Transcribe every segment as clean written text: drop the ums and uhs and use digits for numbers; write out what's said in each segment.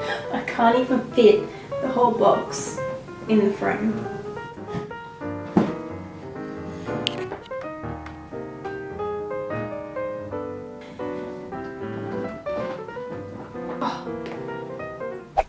I can't even fit the whole box in the frame.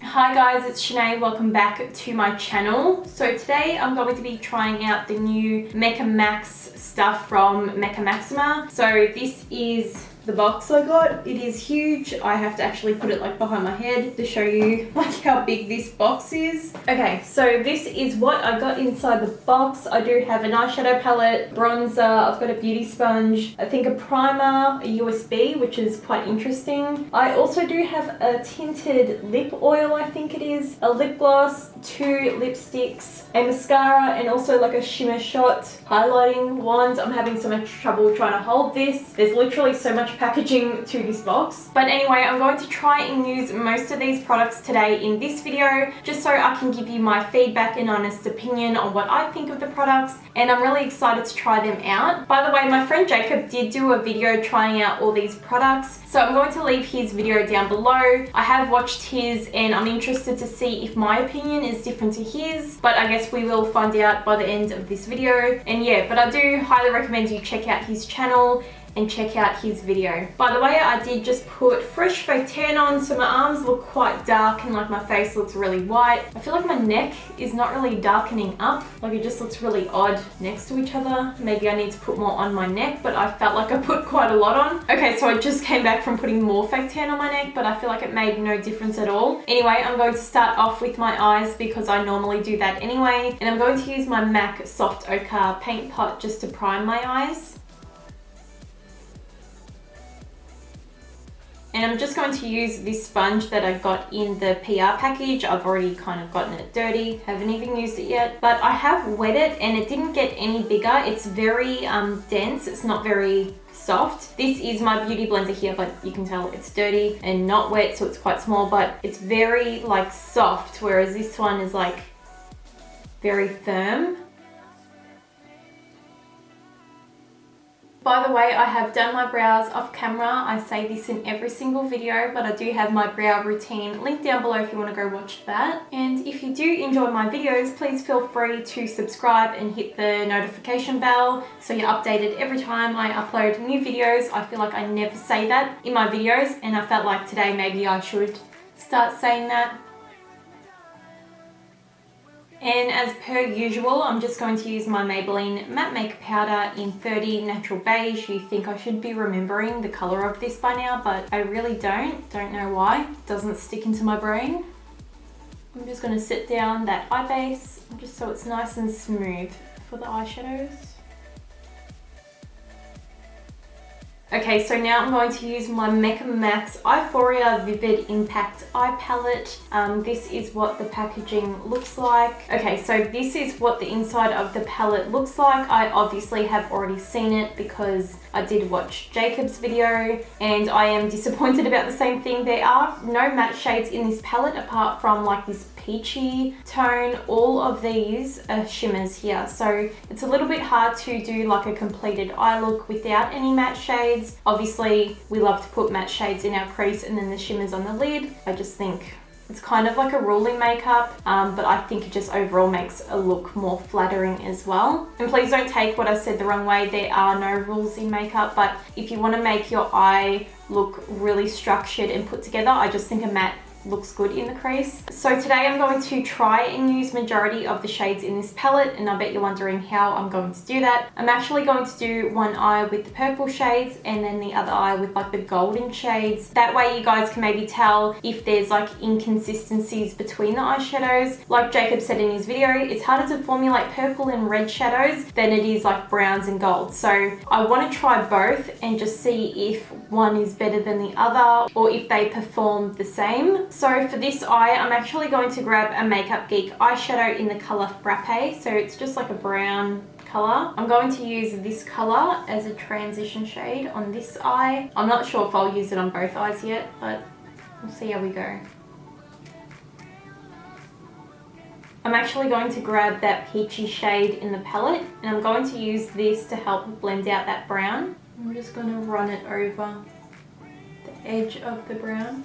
Hi guys, it's Senay. Welcome back to my channel. So today I'm going to be trying out the new MECCA MAX stuff from Mecca Maxima. So this is the box I got. It is huge. I have to actually put it like behind my head to show you like how big this box is. Okay, so this is what I got inside the box. I do have an eyeshadow palette, bronzer, I've got a beauty sponge, I think a primer, a USB, which is quite interesting. I also do have a tinted lip oil, I think it is, a lip gloss, 2 lipsticks, a mascara, and also like a shimmer shot highlighting wand. I'm having so much trouble trying to hold this. There's literally so much packaging to this box. But anyway, I'm going to try and use most of these products today in this video, just so I can give you my feedback and honest opinion on what I think of the products, and I'm really excited to try them out. By the way, my friend Jacob did do a video trying out all these products, so I'm going to leave his video down below. I have watched his and I'm interested to see if my opinion is different to his, but I guess we will find out by the end of this video. And yeah, but I do highly recommend you check out his channel and check out his video. By the way, I did just put fresh fake tan on, so my arms look quite dark and like my face looks really white. I feel like my neck is not really darkening up, like it just looks really odd next to each other. Maybe I need to put more on my neck, but I felt like I put quite a lot on. Okay, so I just came back from putting more fake tan on my neck, but I feel like it made no difference at all. Anyway, I'm going to start off with my eyes because I normally do that anyway, and I'm going to use my MAC Soft Ochre paint pot just to prime my eyes. And I'm just going to use this sponge that I got in the PR package. I've already kind of gotten it dirty, haven't even used it yet, but I have wet it and it didn't get any bigger. It's very dense, it's not very soft. This is my beauty blender here, but you can tell it's dirty and not wet, so it's quite small, but it's very like soft, whereas this one is like very firm. By the way, I have done my brows off camera. I say this in every single video, but I do have my brow routine linked down below if you want to go watch that. And if you do enjoy my videos, please feel free to subscribe and hit the notification bell so you're updated every time I upload new videos. I feel like I never say that in my videos, and I felt like today maybe I should start saying that. And as per usual, I'm just going to use my Maybelline Matte Makeup Powder in 30 Natural Beige. You think I should be remembering the colour of this by now, but I really don't. Don't know why. It doesn't stick into my brain. I'm just going to set down that eye base just so it's nice and smooth for the eyeshadows. Okay, so now I'm going to use my MECCA MAX Eyephoria Vivid Impact Eye Palette. This is what the packaging looks like. Okay, so this is what the inside of the palette looks like. I obviously have already seen it because I did watch Jacob's video, and I am disappointed about the same thing. There are no matte shades in this palette apart from like this peachy tone. All of these are shimmers here, so it's a little bit hard to do like a completed eye look without any matte shades. Obviously, we love to put matte shades in our crease and then the shimmers on the lid. I just think it's kind of like a rule in makeup, but I think it just overall makes a look more flattering as well. And please don't take what I said the wrong way. There are no rules in makeup, but if you want to make your eye look really structured and put together, I just think a matte looks good in the crease. So today I'm going to try and use majority of the shades in this palette, and I bet you're wondering how I'm going to do that. I'm actually going to do one eye with the purple shades and then the other eye with like the golden shades. That way you guys can maybe tell if there's like inconsistencies between the eyeshadows. Like Jacob said in his video, it's harder to formulate purple and red shadows than it is like browns and gold. So I want to try both and just see if one is better than the other or if they perform the same. So for this eye, I'm actually going to grab a Makeup Geek eyeshadow in the colour Frappe. So it's just like a brown colour. I'm going to use this colour as a transition shade on this eye. I'm not sure if I'll use it on both eyes yet, but we'll see how we go. I'm actually going to grab that peachy shade in the palette, and I'm going to use this to help blend out that brown. I'm just going to run it over the edge of the brown.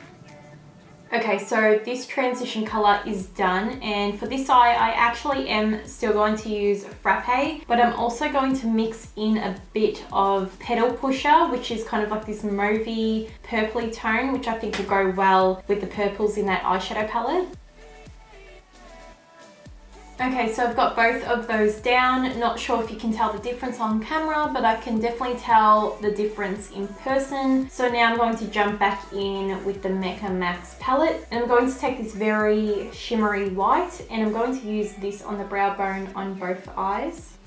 Okay, so this transition color is done, and for this eye I actually am still going to use Frappe, but I'm also going to mix in a bit of Petal Pusher, which is kind of like this mauvey purpley tone, which I think will go well with the purples in that eyeshadow palette. Okay, so I've got both of those down. Not sure if you can tell the difference on camera, but I can definitely tell the difference in person. So now I'm going to jump back in with the MECCA Max palette, and I'm going to take this very shimmery white, and I'm going to use this on the brow bone on both eyes.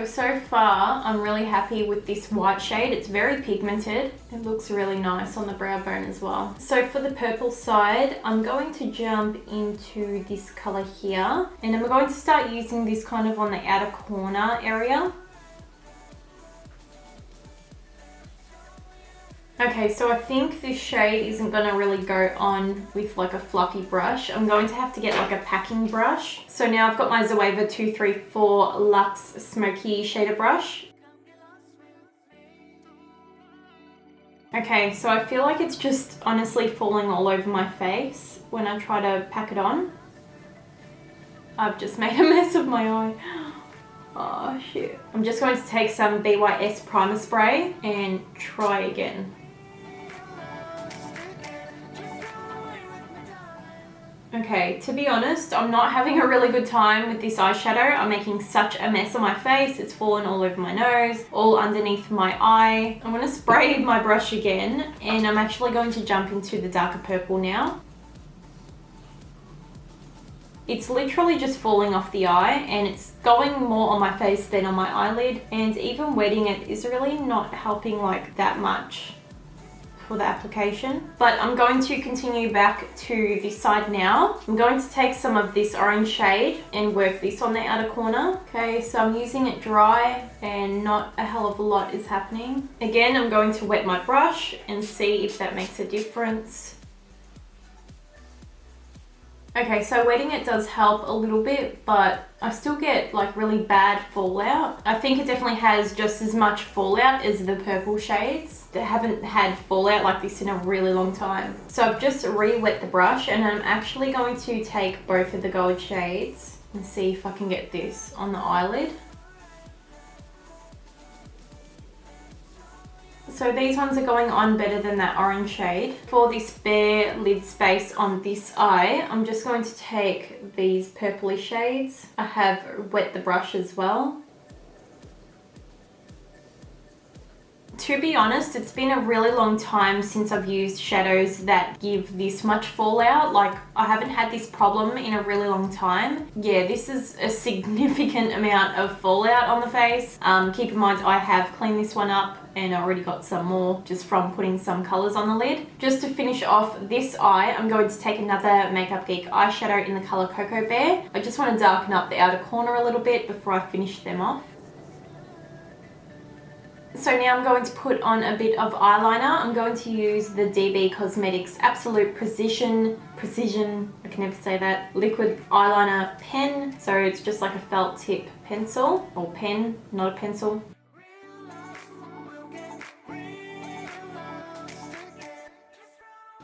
So far I'm really happy with this white shade. It's very pigmented. It looks really nice on the brow bone as well. So for the purple side, I'm going to jump into this color here, and I'm going to start using this kind of on the outer corner area. Okay, so I think this shade isn't gonna really go on with like a fluffy brush. I'm going to have to get like a packing brush. So now I've got my Zoeva 234 Luxe Smoky Shader Brush. Okay, so I feel like it's just honestly falling all over my face when I try to pack it on. I've just made a mess of my eye. Oh shit. I'm just going to take some BYS primer spray and try again. Okay, to be honest, I'm not having a really good time with this eyeshadow. I'm making such a mess on my face. It's fallen all over my nose, all underneath my eye. I'm going to spray my brush again, and I'm actually going to jump into the darker purple now. It's literally just falling off the eye, and it's going more on my face than on my eyelid, and even wetting it is really not helping like that much for the application. But I'm going to continue back to this side now. I'm going to take some of this orange shade and work this on the outer corner. Okay, so I'm using it dry and not a hell of a lot is happening. Again, I'm going to wet my brush and see if that makes a difference. Okay, so wetting it does help a little bit, but I still get like really bad fallout. I think it definitely has just as much fallout as the purple shades. They haven't had fallout like this in a really long time. So I've just re-wet the brush, and I'm actually going to take both of the gold shades and see if I can get this on the eyelid. So these ones are going on better than that orange shade. For this bare lid space on this eye, I'm just going to take these purpley shades. I have wet the brush as well. To be honest, it's been a really long time since I've used shadows that give this much fallout. Like, I haven't had this problem in a really long time. Yeah, this is a significant amount of fallout on the face. Keep in mind, I have cleaned this one up, and I already got some more just from putting some colours on the lid. Just to finish off this eye, I'm going to take another Makeup Geek eyeshadow in the colour Cocoa Bear. I just want to darken up the outer corner a little bit before I finish them off. So now I'm going to put on a bit of eyeliner. I'm going to use the DB Cosmetics Absolute Precision, I can never say that, liquid eyeliner pen. So it's just like a felt tip pencil, or pen, not a pencil.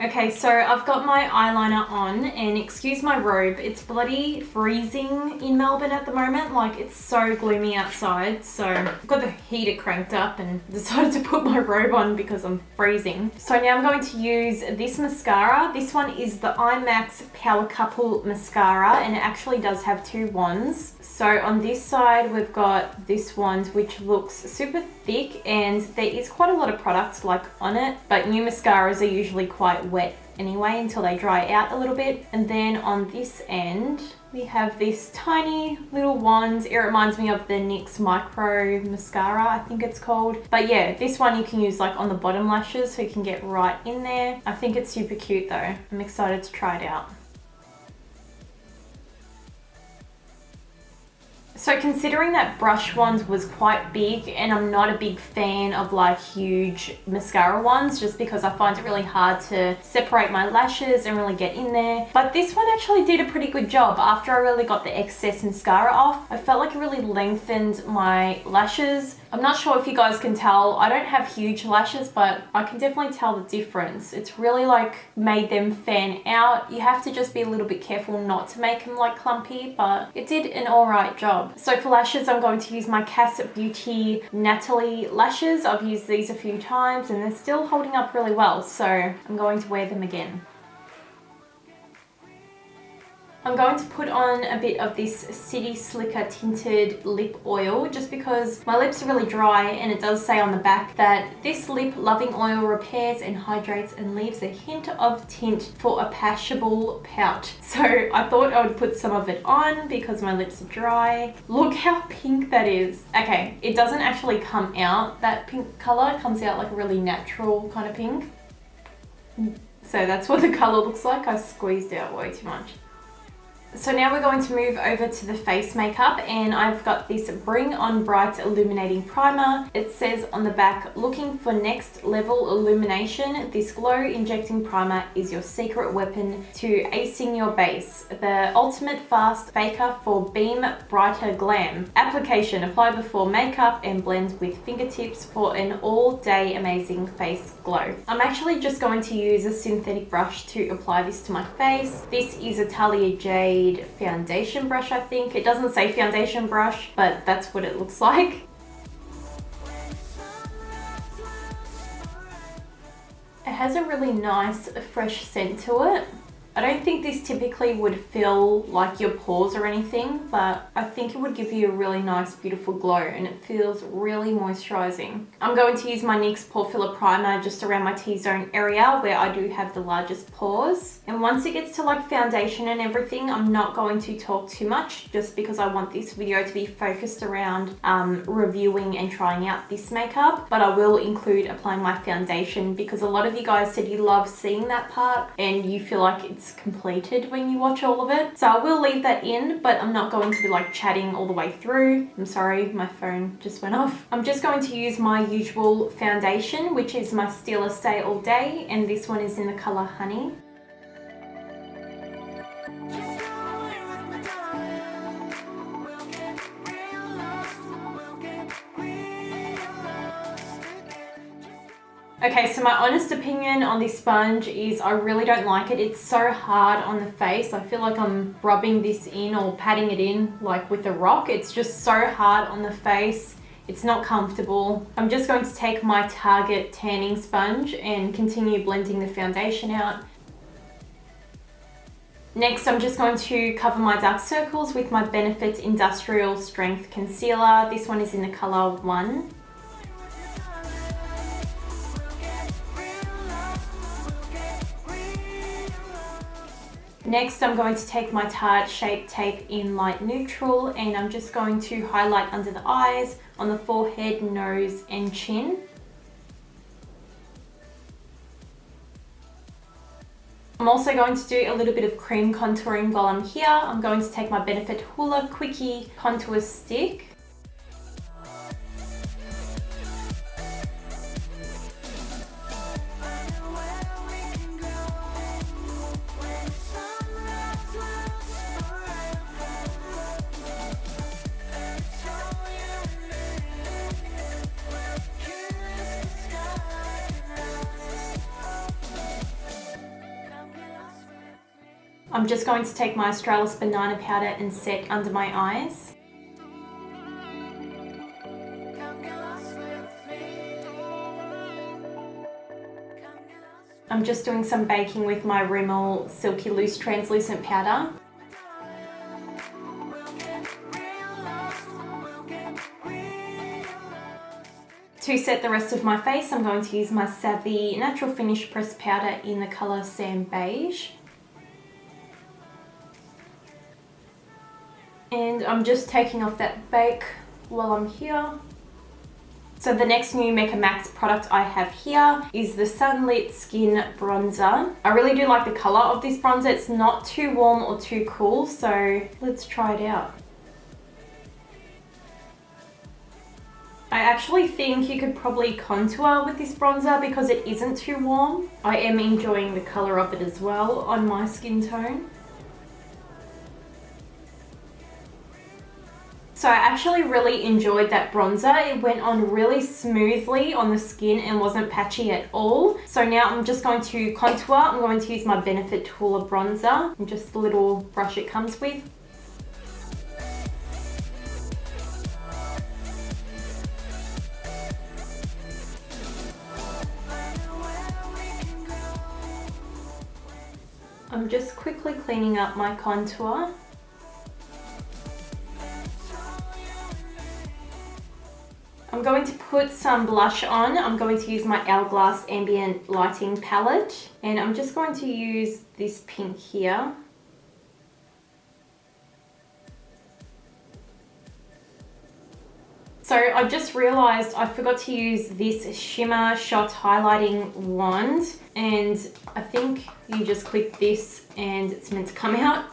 Okay, so I've got my eyeliner on, and excuse my robe, it's bloody freezing in Melbourne at the moment. Like, it's so gloomy outside, so I've got the heater cranked up and decided to put my robe on because I'm freezing. So now I'm going to use this mascara. This one is the IMAX Power Couple Mascara, and it actually does have two wands. So on this side we've got this wand which looks super thick, and there is quite a lot of products like on it, but new mascaras are usually quite wet anyway until they dry out a little bit. And then on this end we have this tiny little wand. It reminds me of the NYX Micro Mascara, I think it's called. But yeah, this one you can use like on the bottom lashes, so you can get right in there. I think it's super cute though. I'm excited to try it out. So considering that brush wand was quite big, and I'm not a big fan of like huge mascara wands just because I find it really hard to separate my lashes and really get in there. But this one actually did a pretty good job. After I really got the excess mascara off, I felt like it really lengthened my lashes. I'm not sure if you guys can tell, I don't have huge lashes, but I can definitely tell the difference. It's really like made them fan out. You have to just be a little bit careful not to make them like clumpy, but it did an alright job. So for lashes, I'm going to use my Cassbeauty Natalie lashes. I've used these a few times and they're still holding up really well, so I'm going to wear them again. I'm going to put on a bit of this City Slicker tinted lip oil just because my lips are really dry, and it does say on the back that this lip loving oil repairs and hydrates and leaves a hint of tint for a pashable pout. So I thought I would put some of it on because my lips are dry. Look how pink that is. Okay, it doesn't actually come out that pink color. It comes out like a really natural kind of pink. So that's what the color looks like. I squeezed out way too much. So now we're going to move over to the face makeup, and I've got this Bring On Bright Illuminating Primer. It says on the back, looking for next level illumination, this glow injecting primer is your secret weapon to acing your base. The ultimate fast faker for beam brighter glam. Application, apply before makeup and blend with fingertips for an all day amazing face glow. I'm actually just going to use a synthetic brush to apply this to my face. This is a Talia Jade foundation brush, I think. It doesn't say foundation brush, but that's what it looks like. It has a really nice fresh scent to it. I don't think this typically would fill like your pores or anything, but I think it would give you a really nice beautiful glow, and it feels really moisturizing. I'm going to use my NYX Pore Filler Primer just around my T-zone area where I do have the largest pores. And once it gets to like foundation and everything, I'm not going to talk too much just because I want this video to be focused around reviewing and trying out this makeup. But I will include applying my foundation because a lot of you guys said you love seeing that part and you feel like it's completed when you watch all of it. So I will leave that in, but I'm not going to be like chatting all the way through. I'm sorry, my phone just went off. I'm just going to use my usual foundation, which is my Stila Stay All Day, and this one is in the color Honey. Okay, so my honest opinion on this sponge is I really don't like it. It's so hard on the face. I feel like I'm rubbing this in or patting it in like with a rock. It's just so hard on the face. It's not comfortable. I'm just going to take my Target tanning sponge and continue blending the foundation out. Next, I'm just going to cover my dark circles with my Benefit Industrial Strength Concealer. This one is in the color 1. Next, I'm going to take my Tarte Shape Tape in light neutral, and I'm just going to highlight under the eyes, on the forehead, nose and chin. I'm also going to do a little bit of cream contouring while I'm here. I'm going to take my Benefit Hoola Quickie contour stick. I'm just going to take my Australis Banana Powder and set under my eyes. I'm just doing some baking with my Rimmel Silky Loose Translucent Powder. To set the rest of my face, I'm going to use my Savvy Natural Finish Pressed Powder in the colour Sand Beige. And I'm just taking off that bake while I'm here. So the next new Mecca Max product I have here is the Sunlit Skin Bronzer. I really do like the colour of this bronzer. It's not too warm or too cool, so let's try it out. actually think you could probably contour with this bronzer because it isn't too warm. I am enjoying the colour of it as well on my skin tone. So I actually really enjoyed that bronzer. It went on really smoothly on the skin and wasn't patchy at all. So now I'm just going to contour. I'm going to use my Benefit Hoola bronzer and just the little brush it comes with. I'm just quickly cleaning up my contour. I'm going to put some blush on. I'm going to use my Hourglass Ambient Lighting palette, and I'm just going to use this pink here. So I just realized I forgot to use this Shimmer Shot highlighting wand, and I think you just click this and it's meant to come out.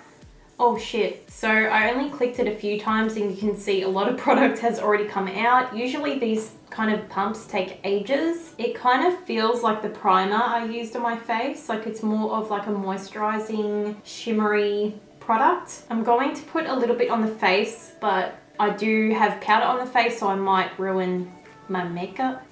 Oh shit. So I only clicked it a few times and you can see a lot of product has already come out. Usually these kind of pumps take ages. It kind of feels like the primer I used on my face. Like it's more of like a moisturizing, shimmery product. I'm going to put a little bit on the face, but I do have powder on the face, so I might ruin my makeup.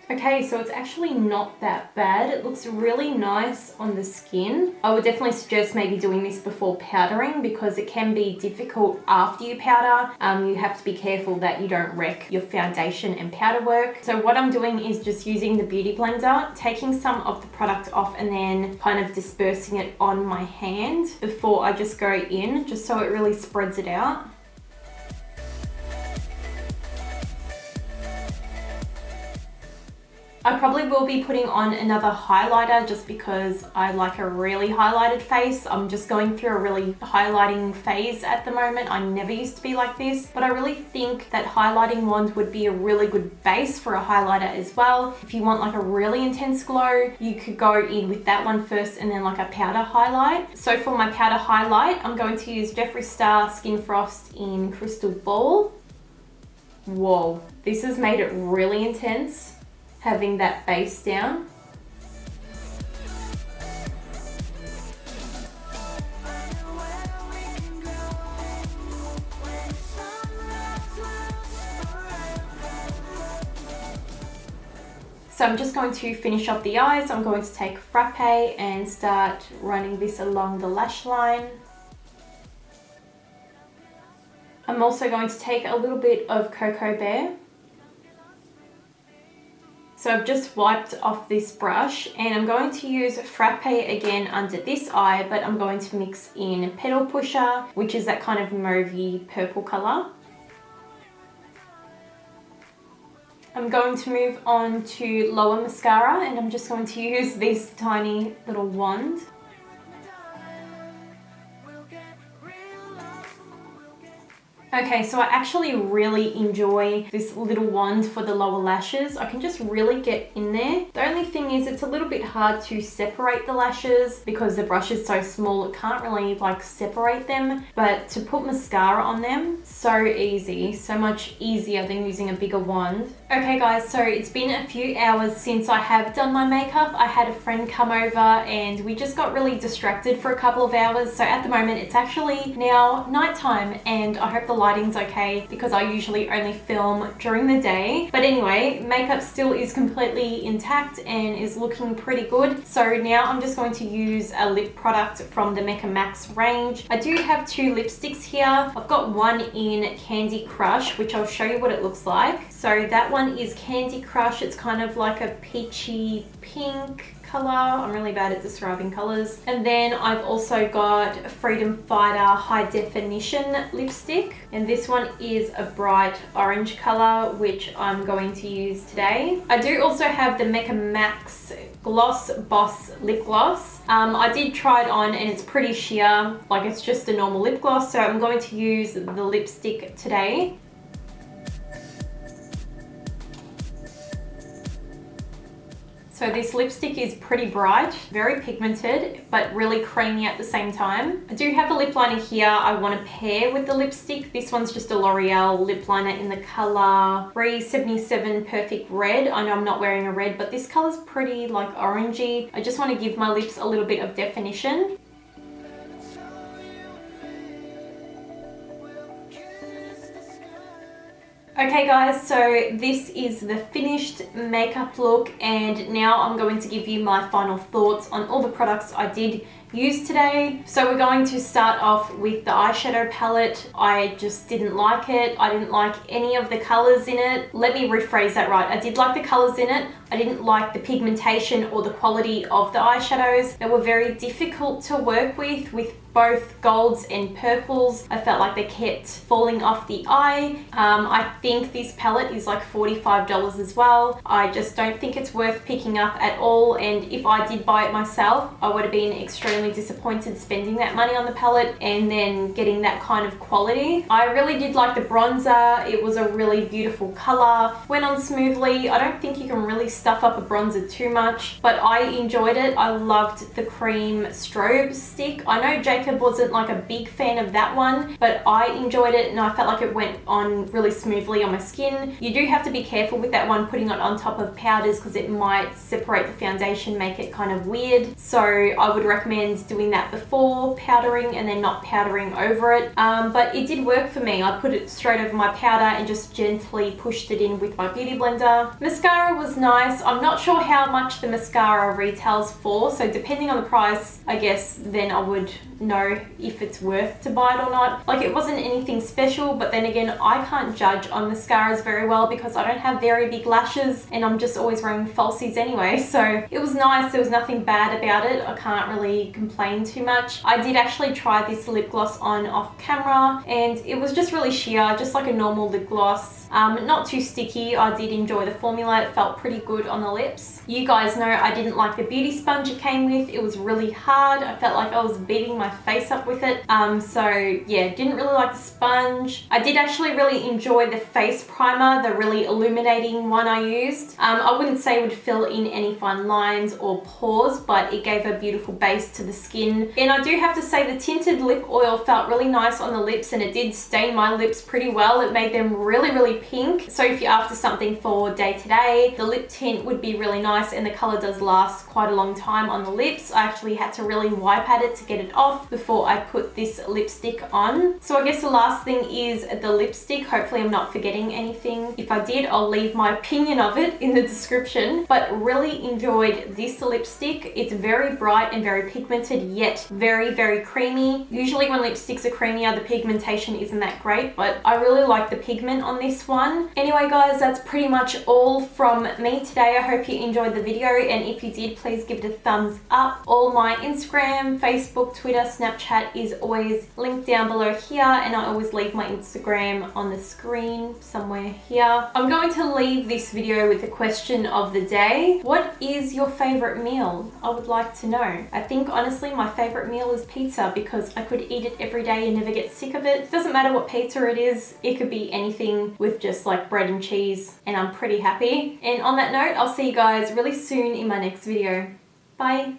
Okay, so it's actually not that bad. It looks really nice on the skin. I would definitely suggest maybe doing this before powdering because it can be difficult after you powder. You have to be careful that you don't wreck your foundation and powder work. So what I'm doing is just using the Beauty Blender, taking some of the product off and then kind of dispersing it on my hand before I just go in, just so it really spreads it out. I probably will be putting on another highlighter just because I like a really highlighted face. I'm just going through a really highlighting phase at the moment. I never used to be like this, but I really think that highlighting wand would be a really good base for a highlighter as well. If you want like a really intense glow, you could go in with that one first and then like a powder highlight. So for my powder highlight, I'm going to use Jeffree Star Skin Frost in Crystal Ball. Whoa, this has made it really intense, having that base down. So I'm just going to finish off the eyes. I'm going to take Frappe and start running this along the lash line. I'm also going to take a little bit of Cocoa Bear. So I've just wiped off this brush and I'm going to use Frappe again under this eye, but I'm going to mix in Petal Pusher, which is that kind of mauvey purple color. I'm going to move on to Lower Mascara and I'm just going to use this tiny little wand. Okay, so I actually really enjoy this little wand for the lower lashes. I can just really get in there. The only thing is it's a little bit hard to separate the lashes because the brush is so small, it can't really like separate them. But to put mascara on them, so easy, so much easier than using a bigger wand. Okay guys, so it's been a few hours since I have done my makeup. I had a friend come over and we just got really distracted for a couple of hours. So at the moment it's actually now nighttime and I hope the lighting's okay because I usually only film during the day. But anyway, makeup still is completely intact and is looking pretty good. So now I'm just going to use a lip product from the MECCA MAX range. I do have two lipsticks here. I've got one in Candy Crush, which I'll show you what it looks like. So that one is Candy Crush. It's kind of like a peachy pink color. I'm really bad at describing colors. And then I've also got Freedom Fighter High Definition lipstick. And this one is a bright orange color, which I'm going to use today. I do also have the MECCA MAX Gloss Boss Lip Gloss. I did try it on and it's pretty sheer, like it's just a normal lip gloss. So I'm going to use the lipstick today. So this lipstick is pretty bright, very pigmented, but really creamy at the same time. I do have a lip liner here I want to pair with the lipstick. This one's just a L'Oreal lip liner in the color 377 Perfect Red. I know I'm not wearing a red, but this color's pretty like orangey. I just want to give my lips a little bit of definition. Okay guys, so this is the finished makeup look, and now I'm going to give you my final thoughts on all the products I did use today. So we're going to start off with the eyeshadow palette. I just didn't like it. I didn't like any of the colors in it. Let me rephrase that right. I did like the colors in it. I didn't like the pigmentation or the quality of the eyeshadows. They were very difficult to work with both golds and purples. I felt like they kept falling off the eye. I think this palette is like $45 as well. I just don't think it's worth picking up at all, and if I did buy it myself, I would have been extremely disappointed spending that money on the palette and then getting that kind of quality. I really did like the bronzer. It was a really beautiful color. Went on smoothly. I don't think you can really stuff up a bronzer too much, but I enjoyed it. I loved the cream strobe stick. I know Jacob wasn't like a big fan of that one, but I enjoyed it and I felt like it went on really smoothly on my skin. You do have to be careful with that one, putting it on top of powders, because it might separate the foundation, make it kind of weird. So I would recommend doing that before powdering and then not powdering over it. But it did work for me. I put it straight over my powder and just gently pushed it in with my beauty blender. Mascara was nice. I'm not sure how much the mascara retails for, so depending on the price, I guess then I would know if it's worth to buy it or not. Like, it wasn't anything special, but then again, I can't judge on mascaras very well because I don't have very big lashes and I'm just always wearing falsies anyway. So it was nice. There was nothing bad about it. I can't really complain too much. I did actually try this lip gloss on off camera and it was just really sheer, just like a normal lip gloss. Not too sticky. I did enjoy the formula. It felt pretty good on the lips. You guys know I didn't like the beauty sponge it came with. It was really hard. I felt like I was beating my face up with it. So yeah, didn't really like the sponge. I did actually really enjoy the face primer, the really illuminating one I used. I wouldn't say it would fill in any fine lines or pores, but it gave a beautiful base to the skin. And I do have to say the tinted lip oil felt really nice on the lips, and it did stain my lips pretty well. It made them really, really pink. So if you're after something for day to day, the lip tint would be really nice, and the color does last quite a long time on the lips. I actually had to really wipe at it to get it off before I put this lipstick on. So I guess the last thing is the lipstick. Hopefully I'm not forgetting anything. If I did, I'll leave my opinion of it in the description, but really enjoyed this lipstick. It's very bright and very pigmented, yet very, very creamy. Usually when lipsticks are creamier, the pigmentation isn't that great, but I really like the pigment on this one. Anyway guys, that's pretty much all from me today. I hope you enjoyed the video, and if you did, please give it a thumbs up. All my Instagram, Facebook, Twitter, Snapchat is always linked down below here, and I always leave my Instagram on the screen somewhere here. I'm going to leave this video with the question of the day. What is your favorite meal? I would like to know. I think honestly my favorite meal is pizza, because I could eat it every day and never get sick of it. It doesn't matter what pizza it is. It could be anything with just like bread and cheese, and I'm pretty happy. And on that note, I'll see you guys really soon in my next video. Bye.